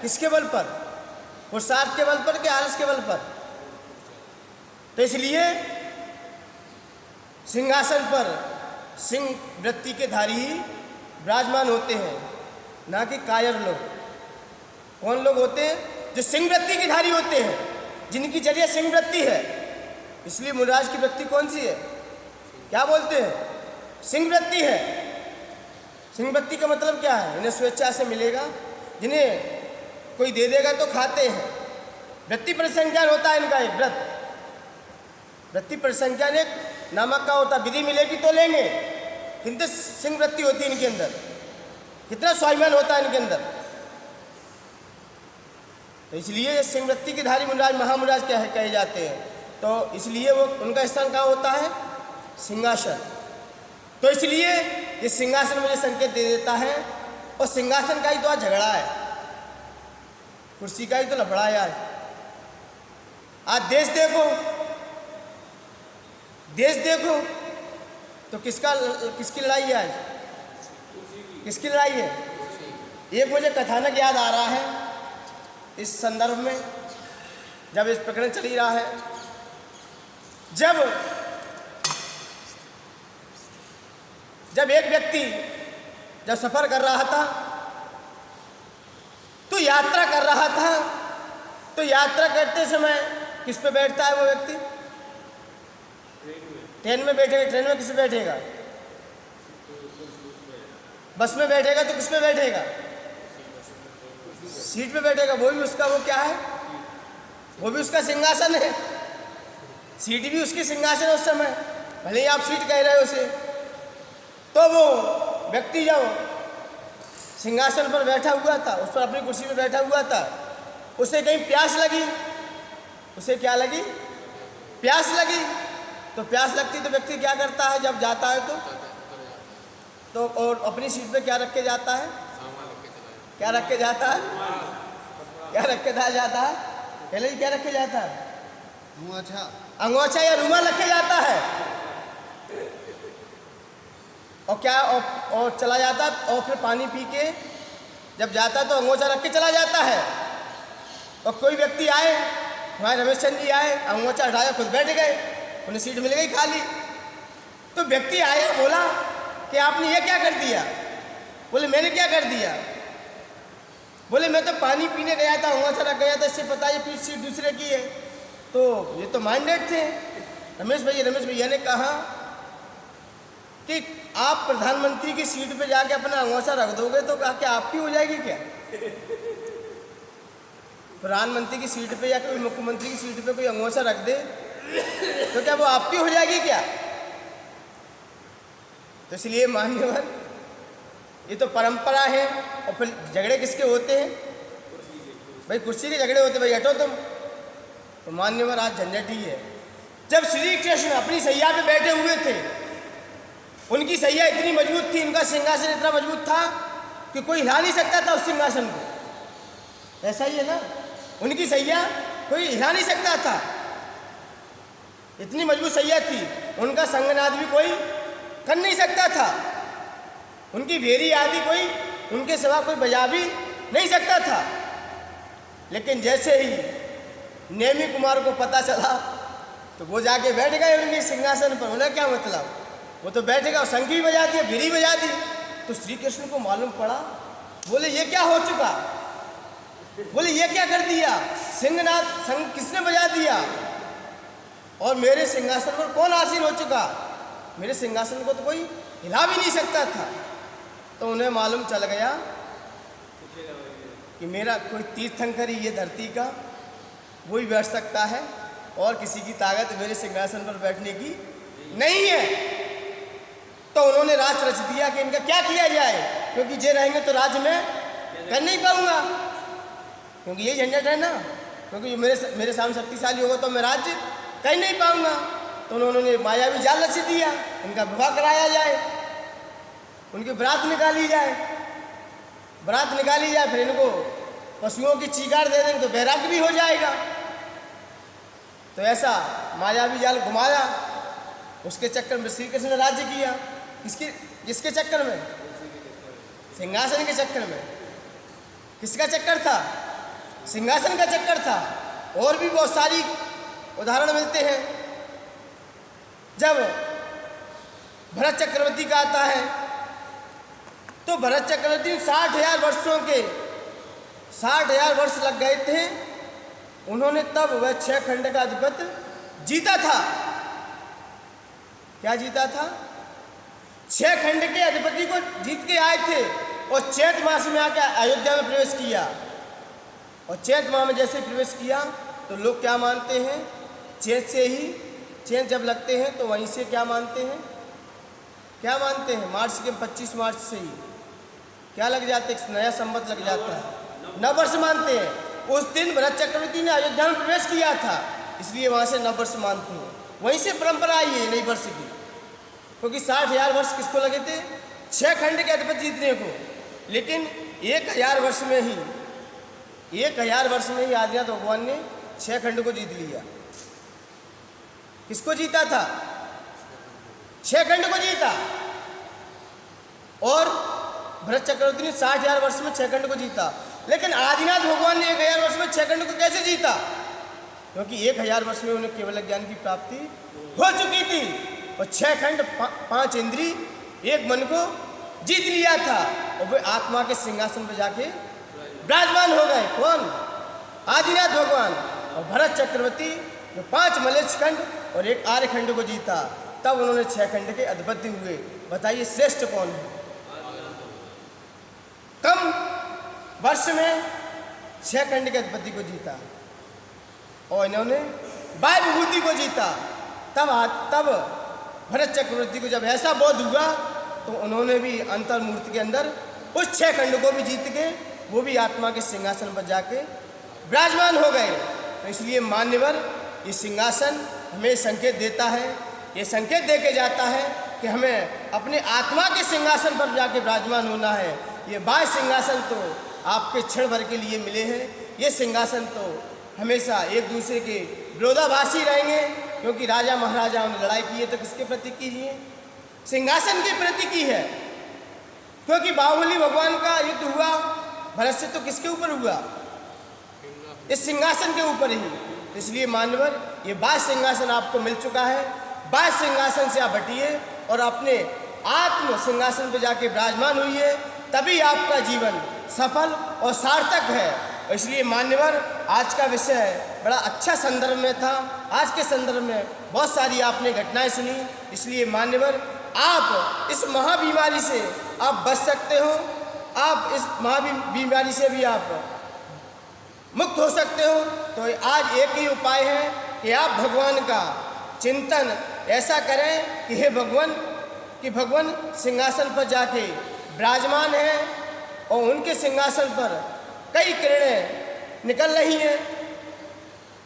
किसके बल पर? पुरुषार्थ के बल पर कि आलस के बल पर? तो इसलिए सिंहासन पर सिंह वृत्ति के धारी ही विराजमान होते हैं, ना कि कायर लोग। कौन लोग होते हैं? जो सिंह वृत्ति के धारी होते हैं, जिनकी जरिए सिंह वृत्ति है। इसलिए मुनिराज की वृत्ति कौन सी है? क्या बोलते हैं? सिंह वृत्ति है। सिंह वृत्ति का मतलब क्या है? इन्हें स्वेच्छा से मिलेगा, जिन्हें कोई दे देगा तो खाते हैं। वृत्ति परिसंख्यान होता है इनका एक व्रत। वृत्ति परिसंख्यान एक नामक का होता, विधि मिलेगी तो लेंगे, किंतु सिंह वृत्ति होती है इनके अंदर। कितना स्वाभिमान होता है इनके अंदर। तो इसलिए सिंह वृत्ति के धारी मुनिराज महामुनिराज कहे जाते हैं। तो इसलिए वो उनका स्थान कहाँ होता है? सिंहासन। तो इसलिए ये सिंहासन मुझे संकेत दे देता है, और सिंहासन का ही तो आज झगड़ा है, कुर्सी का ही तो लफड़ा है आज। आज देश देखो तो किसकी लड़ाई है आज? किसकी लड़ाई है? एक मुझे कथानक याद आ रहा है इस संदर्भ में, जब इस प्रकरण चल ही रहा है। जब एक व्यक्ति जब सफर कर रहा था, तो यात्रा कर रहा था, तो यात्रा करते समय किस पे बैठता है वो व्यक्ति? ट्रेन में बैठेगा। ट्रेन में किस पे बैठेगा? बस में बैठेगा तो किस पे बैठेगा? सीट पे बैठेगा। वो भी उसका, वो क्या है? वो भी उसका सिंहासन है। सीट भी उसकी सिंहासन है उस समय, भले ही आप सीट कह रहे हो उसे। तो वो व्यक्ति जब सिंहासन पर बैठा हुआ था, उस पर अपनी कुर्सी पर बैठा हुआ था, उसे कहीं प्यास लगी। उसे क्या लगी? प्यास लगी। तो प्यास लगती तो व्यक्ति क्या करता है जब जाता है तो और अपनी सीट पे क्या रख के जाता है? क्या रख के जाता है? क्या रख के जाता है? पहले ही क्या रख के जाता है? अंगोछा या रुमाल रख के जाता है। और क्या और चला जाता है, और फिर पानी पी के जब जाता है तो अंगोछा रख के चला जाता है। और कोई व्यक्ति आए, हमारे रमेश चंद्र जी आए, अंगोछा हटाया, खुद बैठ गए, उन्हें सीट मिल गई खाली। तो व्यक्ति आया, बोला कि आपने ये क्या कर दिया? बोले मैंने क्या कर दिया? बोले मैं तो पानी पीने गया था, अंगोछा रख गया था, इससे पता है फिर सीट दूसरे की है। तो ये तो माइंडेड थे रमेश भैया ने कहा कि आप प्रधानमंत्री की सीट पे जाके अपना अंगोछा रख दोगे तो क्या आपकी हो जाएगी क्या? प्रधानमंत्री की सीट पे या कोई मुख्यमंत्री की सीट पे कोई अंगोछा रख दे तो क्या वो आपकी हो जाएगी क्या? तो इसलिए मान्यवर, ये तो परंपरा है। और फिर झगड़े किसके होते हैं भाई? कुर्सी के झगड़े होते भाई, हटो तुम। तो मान्यवर आज झंझट ही है। जब श्री कृष्ण अपनी सैया पे बैठे हुए थे, उनकी सैया इतनी मजबूत थी, उनका सिंहासन इतना मजबूत था कि कोई हिला नहीं सकता था उस सिंहासन को। ऐसा ही है ना, उनकी सैया कोई हिला नहीं सकता था, इतनी मजबूत सैया थी। उनका संगनाद भी कोई कर नहीं सकता था, उनकी भेरी आदि कोई उनके सिवा कोई बजा भी नहीं सकता था। लेकिन जैसे ही नेमी कुमार को पता चला तो वो जाके बैठ गए उनके सिंहासन पर। उन्हें क्या मतलब, वो तो बैठेगा, शंख भी बजा दिया, भेरी बजा दी। तो श्री कृष्ण को मालूम पड़ा, बोले ये क्या हो चुका? बोले ये क्या कर दिया? सिंहनाद शंख किसने बजा दिया? और मेरे सिंहासन पर कौन आसीन हो चुका? मेरे सिंहासन को तो कोई हिला भी नहीं सकता था। तो उन्हें मालूम चल गया कि मेरा कोई तीर्थंकर ये धरती का वही बैठ सकता है, और किसी की ताकत मेरे सिंहासन पर बैठने की नहीं है। तो उन्होंने राज रच दिया कि इनका क्या किया जाए, क्योंकि जे रहेंगे तो राज्य में कर नहीं पाऊंगा, क्योंकि ये झंझट है ना, क्योंकि मेरे सामने शक्तिशाली होगा तो मैं राज्य कर नहीं पाऊंगा। तो उन्होंने मायावी जाल रच दिया, इनका विवाह कराया जाए, उनकी बरात निकाली जाए, फिर इनको पशुओं की चीगार दे देंगे तो बैराग भी हो जाएगा। तो ऐसा मायावी जाल घुमाया, उसके चक्कर में श्री कृष्ण ने राज्य किया। किसके चक्कर में? सिंहासन के चक्कर में। किसका चक्कर था? सिंहासन का चक्कर था। और भी बहुत सारी उदाहरण मिलते हैं। जब भरत चक्रवर्ती का आता है तो भरत चक्रवर्ती 60,000 वर्ष लग गए थे, उन्होंने तब वह 6 खंड का अधिपति जीता था। क्या जीता था? 6 खंड के अधिपति को जीत के आए थे और चैत मास में आकर अयोध्या में प्रवेश किया। और चैत माह में जैसे प्रवेश किया तो लोग क्या मानते हैं? चैत जब लगते हैं तो वहीं से क्या मानते हैं? मार्च के 25 मार्च से ही क्या लग जाते हैं? नया संवत लग जाता है, नववर्ष मानते हैं। उस दिन भरत चक्रवर्ती ने अयोध्या में प्रवेश किया था, इसलिए वहाँ से नववर्ष मानते हैं। वहीं से परंपरा आई है नई वर्ष की, क्योंकि 60,000 वर्ष किसको लगे थे? 6 खंड के अधिपति जीतने को। लेकिन 1000 वर्ष में ही आदिनाथ भगवान ने 6 खंड को जीत लिया। किसको जीता था? 6 खंड को जीता। और भरत चक्रवर्ती ने 60,000 वर्ष में 6 खंड को जीता। लेकिन आदिनाथ भगवान ने 1000 वर्ष में 6 खंड को कैसे जीता? क्योंकि 1000 वर्ष में उन्हें केवल ज्ञान की प्राप्ति हो चुकी थी और 6 खंड 5 इंद्री 1 मन को जीत लिया था और वे आत्मा के सिंहासन पर जाके विराजमान हो गए। कौन? आदिनाथ भगवान। और भरत चक्रवर्ती जो 5 मलेच्छ खंड और 1 आर्य खंड को जीता, तब उन्होंने 6 खंड के अधिपति हुए। बताइए श्रेष्ठ कौन है? कम वर्ष में 6 खंड के अधिपति को जीता और इन्होंने वायु विभूति को जीता। तब भरत चक्रवर्ती को जब ऐसा बोध हुआ तो उन्होंने भी अंतर्मूर्ति के अंदर उस 6 खंड को भी जीत के वो भी आत्मा के सिंहासन पर जाके विराजमान हो गए। तो इसलिए मान्यवर ये सिंहासन हमें संकेत देता है, ये संकेत दे के जाता है कि हमें अपने आत्मा के सिंहासन पर जाके विराजमान होना है। ये बाह्य सिंहासन तो आपके क्षण भर के लिए मिले हैं, ये सिंहासन तो हमेशा एक दूसरे के विरोधाभासी रहेंगे, क्योंकि राजा महाराजाओं ने लड़ाई की है तो किसके प्रति की है? सिंहासन के प्रति की है। क्योंकि बाहुबली भगवान का युद्ध हुआ भरत से तो किसके ऊपर हुआ? इस सिंहासन के ऊपर ही। इसलिए मान्यवर ये बाह्य सिंहासन आपको मिल चुका है। बाह्य सिंहासन से आप हटिए और अपने आत्म सिंहासन पर जाके विराजमान हुई, तभी आपका जीवन सफल और सार्थक है। और इसलिए मान्यवर आज का विषय बड़ा अच्छा संदर्भ में था। आज के संदर्भ में बहुत सारी आपने घटनाएं सुनी। इसलिए मान्यवर आप इस महाबीमारी से आप बच सकते हो, आप इस महाबीमारी से भी आप मुक्त हो सकते हो। तो आज एक ही उपाय है कि आप भगवान का चिंतन ऐसा करें कि हे भगवान, कि भगवान सिंहासन पर जाके विराजमान हैं और उनके सिंहासन पर कई किरणें निकल रही हैं।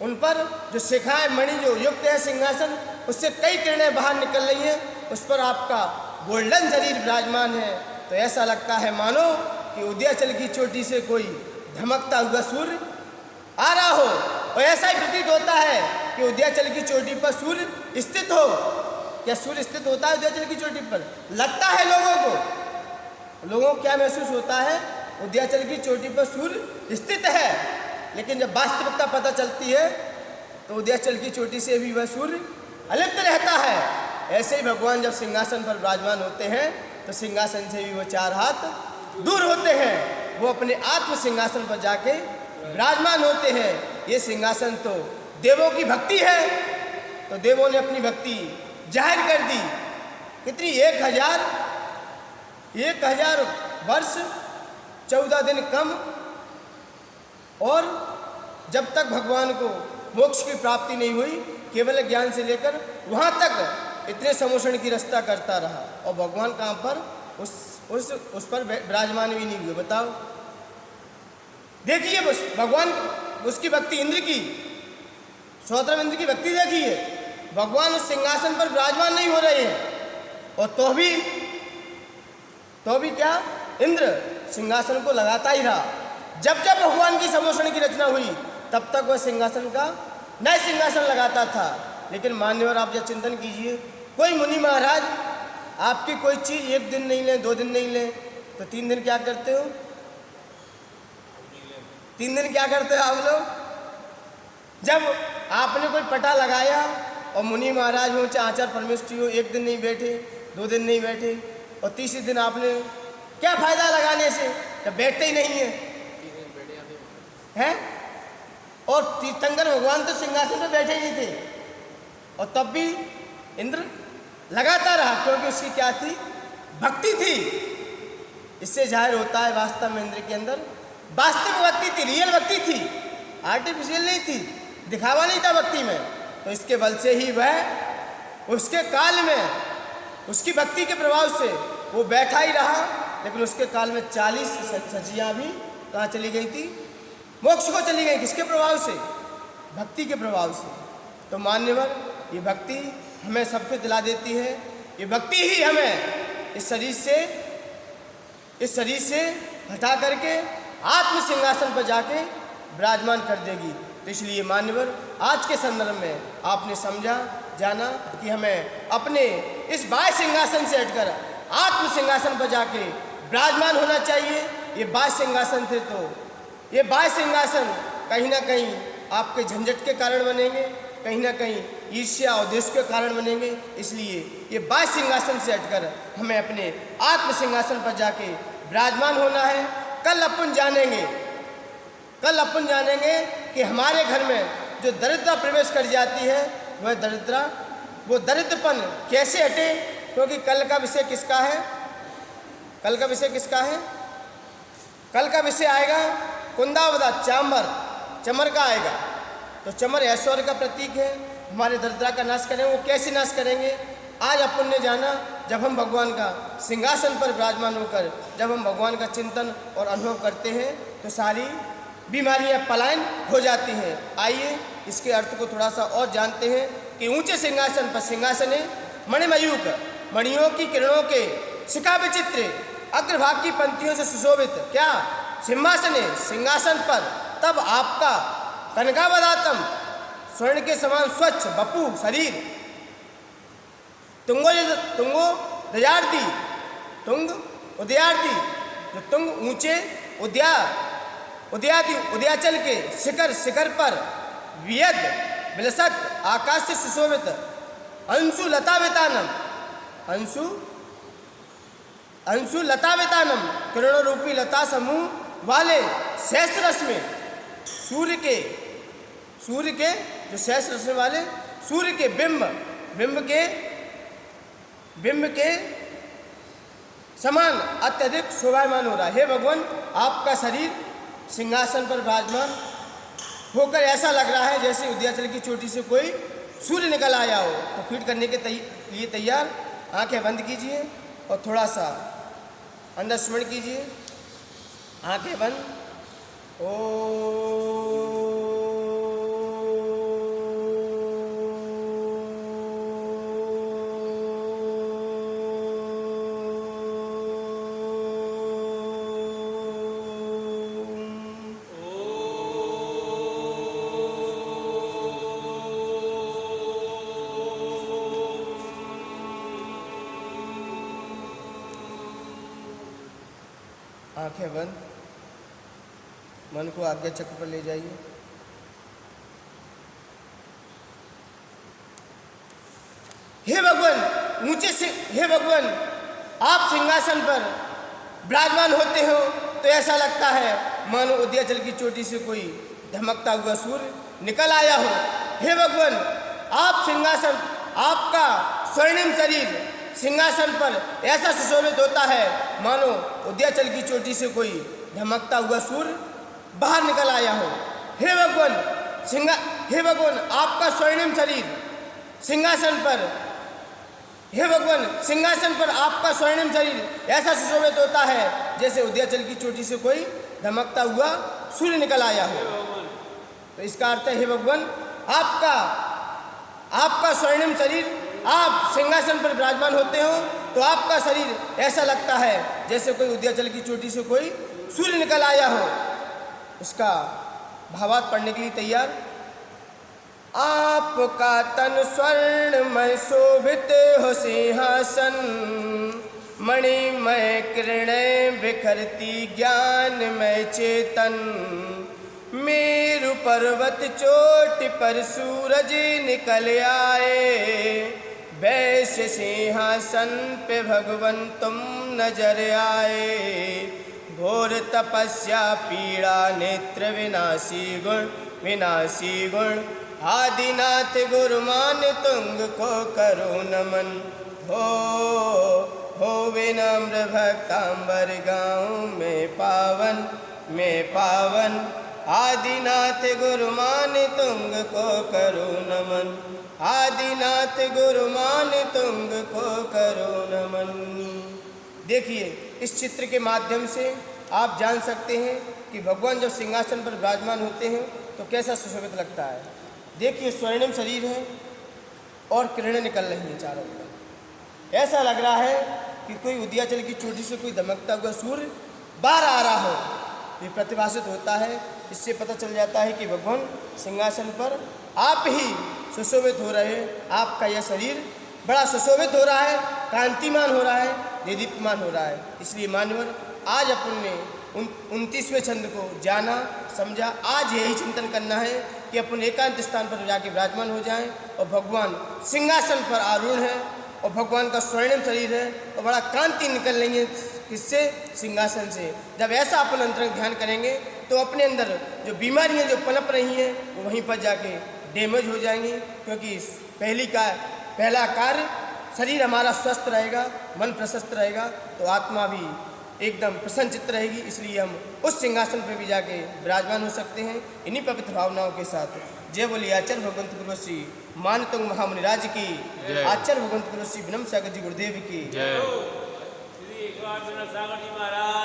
उन पर जो शिखाएं मणि जो युक्त है सिंहासन, उससे कई किरणें बाहर निकल रही हैं। उस पर आपका गोल्डन शरीर विराजमान है। तो ऐसा लगता है मानो कि उदयाचल की चोटी से कोई धमकता हुआ सूर्य आ रहा हो। और ऐसा ही प्रतीत होता है कि उदयाचल की चोटी पर सूर्य स्थित हो। क्या सूर्य स्थित होता है उदयाचल की चोटी पर? लगता है लोगों को क्या महसूस होता है? उदयाचल की चोटी पर सूर्य स्थित है। लेकिन जब वास्तविकता पता चलती है तो उदयाचल की चोटी से भी वह सूर्य अलिप्त रहता है। ऐसे ही भगवान जब सिंहासन पर विराजमान होते हैं तो सिंहासन से भी वो 4 हाथ दूर होते हैं। वो अपने आत्म सिंहासन पर जाके विराजमान होते हैं। ये सिंहासन तो देवों की भक्ति है। तो देवों ने अपनी भक्ति जाहिर कर दी। कितनी? 1000 वर्ष 14 दिन कम। और जब तक भगवान को मोक्ष की प्राप्ति नहीं हुई, केवल ज्ञान से लेकर वहाँ तक इतने समोषण की रास्ता करता रहा और भगवान कहाँ पर उस पर विराजमान भी नहीं हुए। बताओ, देखिए बस भगवान उसकी भक्ति, इंद्र की 14 इंद्र की भक्ति देखिए। भगवान उस सिंहासन पर विराजमान नहीं हो रहे हैं और तो भी क्या? इंद्र सिंहासन को लगाता ही रहा। जब जब भगवान की समोषण की रचना हुई तब तक वह सिंहासन का नए सिंहासन लगाता था। लेकिन मान्यवर आप जब चिंतन कीजिए, कोई मुनि महाराज आपकी कोई चीज़ 1 दिन नहीं लें, 2 दिन नहीं लें, तो 3 दिन क्या करते हो? 3 दिन क्या करते हो आप लोग? जब आपने कोई पटा लगाया और मुनि महाराज हो चाहे आचार्य परमेश्वरी हो, 1 दिन नहीं बैठे, 2 दिन नहीं बैठे, और तीसरे दिन आपने क्या फायदा लगाने से, जब बैठते ही नहीं है हैं? और तीर्थंकर भगवान तो सिंहासन पर बैठे ही नहीं थे, और तब भी इंद्र लगाता रहा, क्योंकि उसकी क्या थी? भक्ति थी। इससे जाहिर होता है वास्तव में इंद्र के अंदर वास्तविक भक्ति थी, रियल भक्ति थी, आर्टिफिशियल नहीं थी, दिखावा नहीं था भक्ति में। तो इसके बल से ही वह उसके काल में, उसकी भक्ति के प्रभाव से वो बैठा ही रहा। लेकिन उसके काल में 40 सजियाँ भी कहाँ चली गई थी? मोक्ष को चली गई। किसके प्रभाव से? भक्ति के प्रभाव से। तो मान्यवर, ये भक्ति हमें सब कुछ दिला देती है। ये भक्ति ही हमें इस शरीर से हटा करके आत्म सिंहासन पर जाके विराजमान कर देगी। तो इसलिए मान्यवर, आज के संदर्भ में आपने समझा जाना कि हमें अपने इस बाह्य सिंहासन से हटकर आत्म सिंहासन पर जाके विराजमान होना चाहिए। ये बाह्य सिंहासन थे तो ये बाह्य सिंहासन कहीं ना कहीं आपके झंझट के कारण बनेंगे, कहीं ना कहीं ईर्ष्या और द्वेष के कारण बनेंगे। इसलिए ये बाह्य सिंहासन से हटकर हमें अपने आत्म सिंहासन पर जाके विराजमान होना है। कल अपन जानेंगे कि हमारे घर में जो दरिद्रता प्रवेश कर जाती है, वो दरिद्रपन कैसे हटे। क्योंकि कल का विषय किसका है? कल का विषय आएगा कुंदावदा, चमर का आएगा। तो चमर ऐश्वर्य का प्रतीक है, हमारे दरिद्रता का नाश करेंगे। वो कैसे नाश करेंगे? आज अपन ने जाना, जब हम भगवान का सिंहासन पर विराजमान होकर जब हम भगवान का चिंतन और अनुभव करते हैं तो सारी बीमारियां पलायन हो जाती हैं। आइए इसके अर्थ को थोड़ा सा और जानते हैं कि ऊंचे सिंहासन पर सिंहासन है मणिमयूख, मणियों की किरणों के शिखा विचित्र अग्रभाग की पंक्तियों से सुशोभित क्या सिंहासन है। सिंहासन पर तब आपका कनकावदातम स्वर्ण के समान स्वच्छ बपू शरीर, तुंग उदयार्थी, जो तुंग ऊंचे उदयाचल के शिखर पर वियद विलसत आकाश से सुशोभित अंशु लतावितानम किरणों रूपी लता समूह वाले सहस्त्र रस में सूर्य के जो सहस्त्र रस वाले सूर्य के बिंब के समान अत्यधिक शोभायमान हो रहा है। हे भगवान, आपका शरीर सिंहासन पर विराजमान होकर ऐसा लग रहा है जैसे उदयाचल की चोटी से कोई सूर्य निकल आया हो। तो फीट करने के लिए तैयार। आंखें बंद कीजिए और थोड़ा सा अंदर स्मरण कीजिए। आंखें बंद। आंखें बंद। मन को आज्ञा चक्र पर ले जाइए। हे भगवान, आप सिंहासन पर विराजमान होते हो तो ऐसा लगता है मानो उदयाचल की चोटी से कोई धमकता हुआ सूर्य निकल आया हो। हे भगवान, आपका स्वर्णिम शरीर सिंहासन पर ऐसा सुशोभित होता है मानो उदयाचल की चोटी से कोई धमकता हुआ सूर्य बाहर निकल आया हो। हे भगवान, आपका स्वर्णिम शरीर सिंहासन पर आपका स्वर्णिम शरीर ऐसा सुशोभित होता है जैसे उदयाचल की चोटी से कोई धमकता हुआ सूर्य निकल आया हो। तो इसका अर्थ है, हे भगवान, आपका स्वर्णिम शरीर, आप सिंहासन पर विराजमान होते हो तो आपका शरीर ऐसा लगता है जैसे कोई उदयाचल की चोटी से कोई सूर्य निकल आया हो। इसका भावार्थ पढ़ने के लिए तैयार। आपका तन स्वर्णमय शोभित हो सिंहासन, मणिमय किरणें बिखरती ज्ञानमय चेतन। मेरु पर्वत चोटी पर सूरज निकल आए, वैश्य सिंहासन पे भगवन तुम नजर आए। घोर तपस्या पीड़ा नेत्र विनाशी गुण, आदिनाथ गुरुमान तुंग को करो नमन। हो विनम्र भक्तांबर गाँव में पावन, आदिनाथ गुरुमान तुंग को करो नमन। आदिनाथ गुरुमान तुंग को करो नमन। देखिए, इस चित्र के माध्यम से आप जान सकते हैं कि भगवान जब सिंहासन पर विराजमान होते हैं तो कैसा सुशोभित लगता है। देखिए, स्वर्णिम शरीर है और किरणें निकल रही हैं चारों तरफ। ऐसा लग रहा है कि कोई उदयाचल की चोटी से कोई धमकता हुआ सूर्य बाहर आ रहा हो। ये प्रतिभासित होता है। इससे पता चल जाता है कि भगवान सिंहासन पर आप ही सुशोभित हो रहे हैं। आपका यह शरीर बड़ा सुशोभित हो रहा है, कांतिमान हो रहा है, देदीप्यमान हो रहा है। इसलिए मान्यवर, आज अपन ने 29वें छंद को जाना समझा। आज यही चिंतन करना है कि अपन एकांत स्थान पर जाके विराजमान हो जाएं और भगवान सिंहासन पर आरूढ़ है और भगवान का स्वर्णिम शरीर है और बड़ा कांति निकल रही है किससे? सिंहासन से। जब ऐसा अपन अंतरंग ध्यान करेंगे तो अपने अंदर जो बीमारियां जो पनप रही हैं वो वहीं पर जाके डैमेज हो जाएंगी, क्योंकि पहला कार्य शरीर हमारा स्वस्थ रहेगा, मन प्रशस्त रहेगा तो आत्मा भी एकदम प्रसन्नचित्त रहेगी। इसलिए हम उस सिंहासन पर भी जाके विराजमान हो सकते हैं इन्हीं पवित्र भावनाओं के साथ। जय बोलिए आचार्य भगवंत गुरु श्री मानतंग महामुनि राज की, आचार्य भगवंत गुरु श्री विनम्र सागर जी गुरुदेव की। श्री सागर जी महाराज।